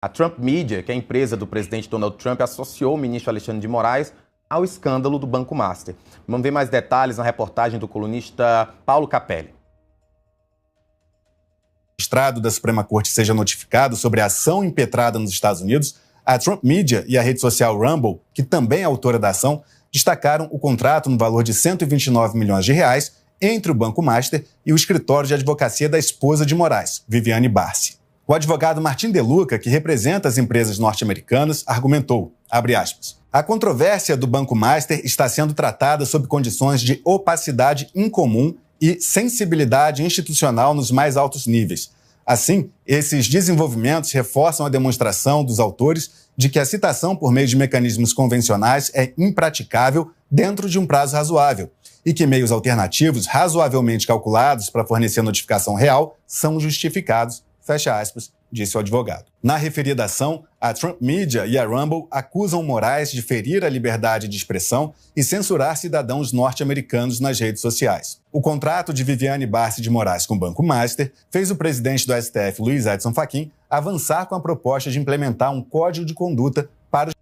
A Trump Media, que é a empresa do presidente Donald Trump, associou o ministro Alexandre de Moraes ao escândalo do Banco Master. Vamos ver mais detalhes na reportagem do colunista Paulo Capelli. O magistrado da Suprema Corte seja notificado sobre a ação impetrada nos Estados Unidos, a Trump Media e a rede social Rumble, que também é autora da ação, destacaram o contrato no valor de 129 milhões de reais entre o Banco Master e o escritório de advocacia da esposa de Moraes, Viviane Barsi. O advogado Martin De Luca, que representa as empresas norte-americanas, argumentou, abre aspas, a controvérsia do Banco Master está sendo tratada sob condições de opacidade incomum e sensibilidade institucional nos mais altos níveis. Assim, esses desenvolvimentos reforçam a demonstração dos autores de que a citação por meio de mecanismos convencionais é impraticável dentro de um prazo razoável e que meios alternativos razoavelmente calculados para fornecer notificação real são justificados, fecha aspas, disse o advogado. Na referida ação, a Trump Media e a Rumble acusam Moraes de ferir a liberdade de expressão e censurar cidadãos norte-americanos nas redes sociais. O contrato de Viviane Barsi de Moraes com o Banco Master fez o presidente do STF, Luiz Edson Fachin, avançar com a proposta de implementar um código de conduta para os...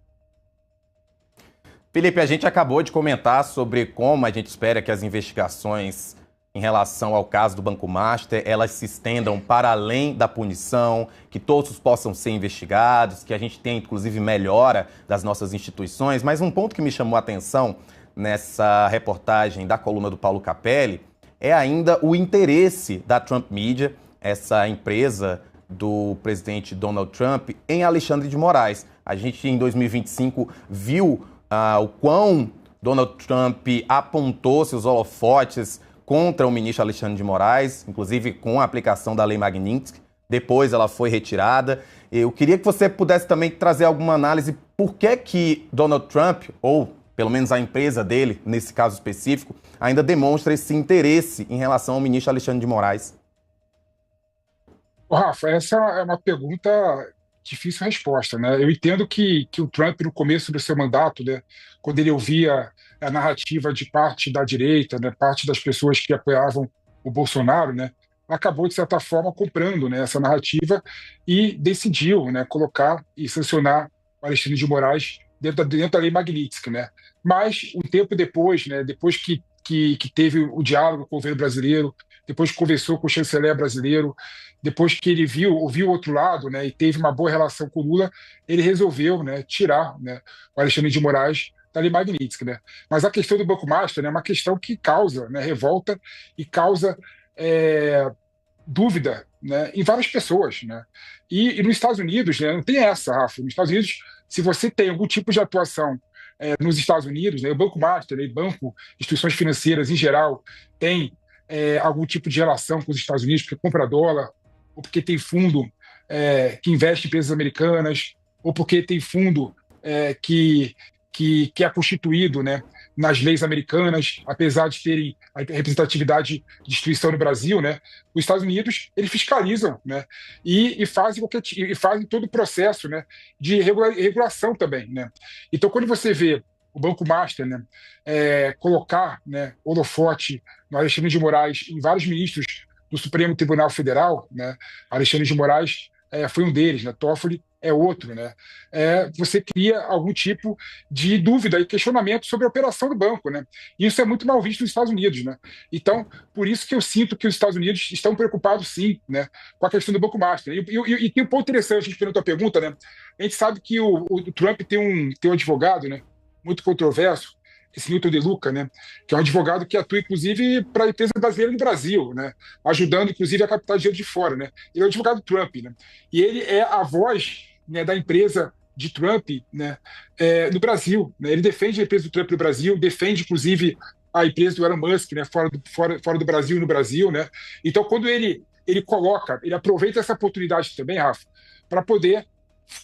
Felipe, a gente acabou de comentar sobre como a gente espera que as investigações em relação ao caso do Banco Master, elas se estendam para além da punição, que todos possam ser investigados, que a gente tenha, inclusive, melhora das nossas instituições. Mas um ponto que me chamou a atenção nessa reportagem da coluna do Paulo Capelli é ainda o interesse da Trump Media, essa empresa do presidente Donald Trump, em Alexandre de Moraes. A gente, em 2025, viu o quão Donald Trump apontou seus holofotes contra o ministro Alexandre de Moraes, inclusive com a aplicação da Lei Magnitsky. Depois ela foi retirada. Eu queria que você pudesse também trazer alguma análise por que Donald Trump, ou pelo menos a empresa dele, nesse caso específico, ainda demonstra esse interesse em relação ao ministro Alexandre de Moraes. Rafa, essa é uma pergunta difícil resposta, né? Eu entendo que o Trump, no começo do seu mandato, né, quando ele ouvia a narrativa de parte da direita, né, parte das pessoas que apoiavam o Bolsonaro, né, acabou, de certa forma, comprando, né, essa narrativa e decidiu, né, colocar e sancionar o Alexandre de Moraes dentro da Lei Magnitsky, né? Mas, um tempo depois, né, depois que teve o diálogo com o governo brasileiro, depois que conversou com o chanceler brasileiro, depois que ele ouviu o outro lado, né, e teve uma boa relação com o Lula, ele resolveu, né, tirar, né, o Alexandre de Moraes da Lei Magnitsky, né? Mas a questão do Banco Master, né, é uma questão que causa, né, revolta e causa dúvida, né, em várias pessoas, né? E nos Estados Unidos, né, não tem essa, Rafa. Nos Estados Unidos, se você tem algum tipo de atuação nos Estados Unidos, né, o Banco Master, né, banco, instituições financeiras em geral, tem algum tipo de relação com os Estados Unidos, porque compra dólar, ou porque tem fundo que investe em empresas americanas, ou porque tem fundo que é constituído, né, nas leis americanas, apesar de terem a representatividade de instituição no Brasil, né, os Estados Unidos eles fiscalizam, né, e fazem todo o processo, né, de regulação também, né. Então, quando você vê o Banco Master, né, colocar, né, holofote no Alexandre de Moraes em vários ministros do Supremo Tribunal Federal, né, Alexandre de Moraes foi um deles, né, Toffoli é outro, né, você cria algum tipo de dúvida e questionamento sobre a operação do banco, né. Isso é muito mal visto nos Estados Unidos, né. Então, por isso que eu sinto que os Estados Unidos estão preocupados, sim, né, com a questão do Banco Master. E tem um ponto interessante, a gente perguntou a pergunta, né, a gente sabe que o Trump tem um advogado, né, muito controverso, esse Milton De Luca, né, que é um advogado que atua, inclusive, para a empresa brasileira no Brasil, né, ajudando, inclusive, a captar dinheiro de fora, né. Ele é o advogado Trump, né, e ele é a voz, né, da empresa de Trump, né, no Brasil, né. Ele defende a empresa do Trump no Brasil, defende, inclusive, a empresa do Elon Musk, né, fora do Brasil e no Brasil, né. Então, quando ele aproveita essa oportunidade também, Rafa, para poder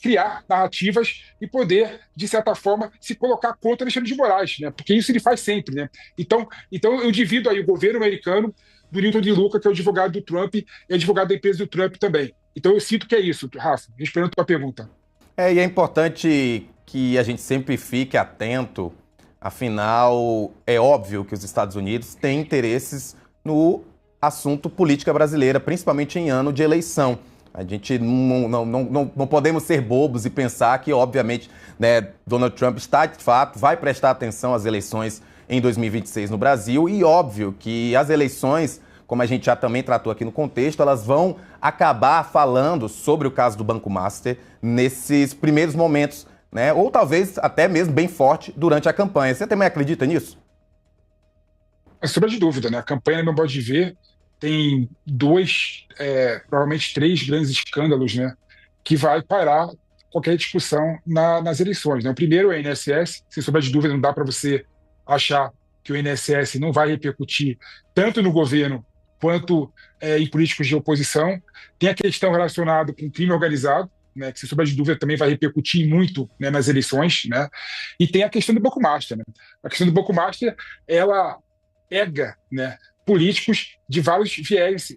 criar narrativas e poder, de certa forma, se colocar contra Alexandre de Moraes, né? Porque isso ele faz sempre, né? Então eu divido aí o governo americano do Milton De Luca, que é o advogado do Trump e advogado da empresa do Trump também. Então eu sinto que é isso, Rafa, respondendo a tua pergunta. E é importante que a gente sempre fique atento, afinal, é óbvio que os Estados Unidos têm interesses no assunto política brasileira, principalmente em ano de eleição. A gente não podemos ser bobos e pensar que, obviamente, né, Donald Trump está, de fato, vai prestar atenção às eleições em 2026 no Brasil e, óbvio, que as eleições, como a gente já também tratou aqui no contexto, elas vão acabar falando sobre o caso do Banco Master nesses primeiros momentos, né? Ou talvez até mesmo bem forte durante a campanha. Você também acredita nisso? É sombra de dúvida, né? A campanha, no meu modo de ver, tem dois, provavelmente três grandes escândalos, né? Que vai parar qualquer discussão nas eleições, né? O primeiro é o INSS, sem sombra de dúvida, não dá para você achar que o INSS não vai repercutir tanto no governo quanto em políticos de oposição. Tem a questão relacionada com o crime organizado, né, que, sem sombra de dúvida, também vai repercutir muito, né, nas eleições, né? E tem a questão do Banco Master, né? A questão do Banco Master, ela pega, né, políticos de vários viés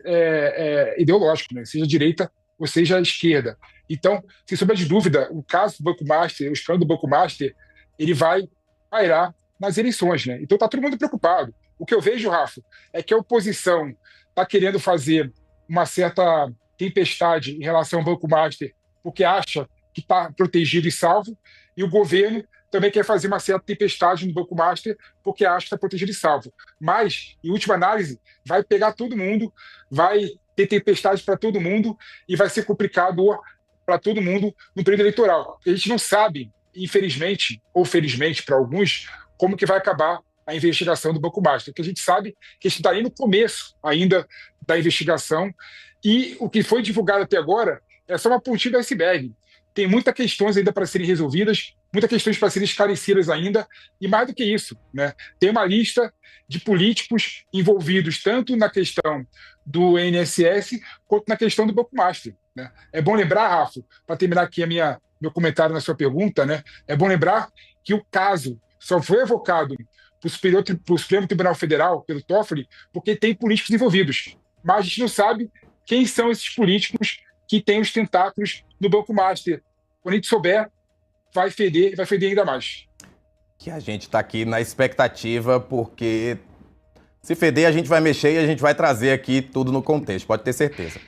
ideológicos, né, seja direita ou seja esquerda. Então, sem sombra de dúvida, o caso do Banco Master, o escândalo do Banco Master, ele vai pairar nas eleições, né? Então está todo mundo preocupado. O que eu vejo, Rafa, é que a oposição está querendo fazer uma certa tempestade em relação ao Banco Master, porque acha que está protegido e salvo, e o governo também quer fazer uma certa tempestade no Banco Master, porque acha que está protegido e salvo. Mas, em última análise, vai pegar todo mundo, vai ter tempestade para todo mundo e vai ser complicado para todo mundo no período eleitoral. A gente não sabe, infelizmente, ou felizmente para alguns, como que vai acabar a investigação do Banco Master. Porque a gente sabe que a gente está aí no começo ainda da investigação e o que foi divulgado até agora é só uma pontinha do iceberg. Tem muitas questões ainda para serem resolvidas, muitas questões para serem esclarecidas ainda, e mais do que isso, né? Tem uma lista de políticos envolvidos tanto na questão do INSS quanto na questão do Banco Master, né? É bom lembrar, Rafa, para terminar aqui meu comentário na sua pergunta, né? É bom lembrar que o caso só foi evocado para o Supremo Tribunal Federal, pelo Toffoli, porque tem políticos envolvidos. Mas a gente não sabe quem são esses políticos que têm os tentáculos no Banco Master. Quando a gente souber, vai feder ainda mais. Que a gente está aqui na expectativa, porque se feder a gente vai mexer e a gente vai trazer aqui tudo no contexto, pode ter certeza.